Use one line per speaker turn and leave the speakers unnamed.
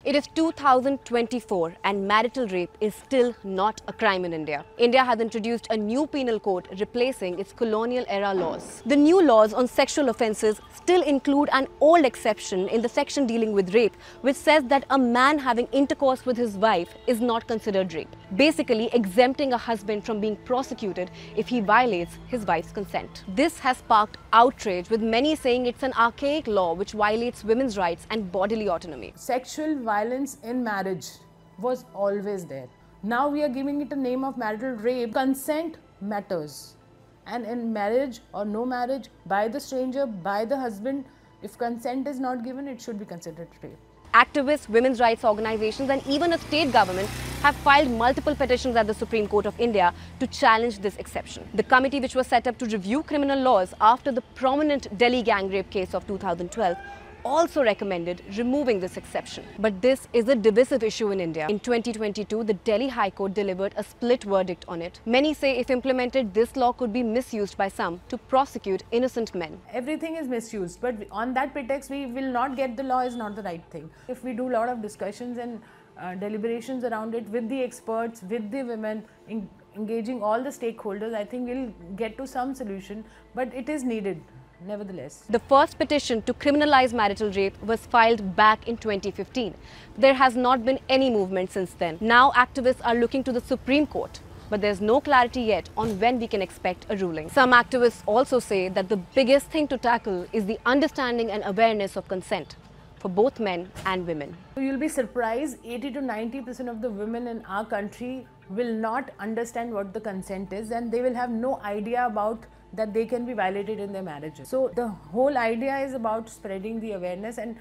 It is 2024 and marital rape is still not a crime in India. India has introduced a new penal code replacing its colonial era laws. The new laws on sexual offences still include an old exception in the section dealing with rape, which says that a man having intercourse with his wife is not considered rape, basically exempting a husband from being prosecuted if he violates his wife's consent. This has sparked outrage, with many saying it's an archaic law which violates women's rights and bodily autonomy.
Sexual violence in marriage was always there. Now we are giving it a name of marital rape. Consent matters. And in marriage or no marriage, by the stranger, by the husband, if consent is not given, it should be considered rape.
Activists, women's rights organizations and even a state government have filed multiple petitions at the Supreme Court of India to challenge this exception. The committee, which was set up to review criminal laws after the prominent Delhi gang rape case of 2012, also recommended removing this exception. But this is a divisive issue in India. In 2022, the Delhi High Court delivered a split verdict on it. Many say if implemented, this law could be misused by some to prosecute innocent men.
Everything is misused, but on that pretext, we will not get the law is not the right thing. If we do a lot of discussions and deliberations around it with the experts, with the women, engaging all the stakeholders, I think we'll get to some solution, but it is needed. Nevertheless,
the first petition to criminalize marital rape was filed back in 2015. There has not been any movement since then. Now activists are looking to the Supreme Court, but there's no clarity yet on when we can expect a ruling. Some activists also say that the biggest thing to tackle is the understanding and awareness of consent for both men and women.
You'll be surprised, 80 to 90% of the women in our country will not understand what the consent is, and they will have no idea about that they can be violated in their marriages. So the whole idea is about spreading the awareness and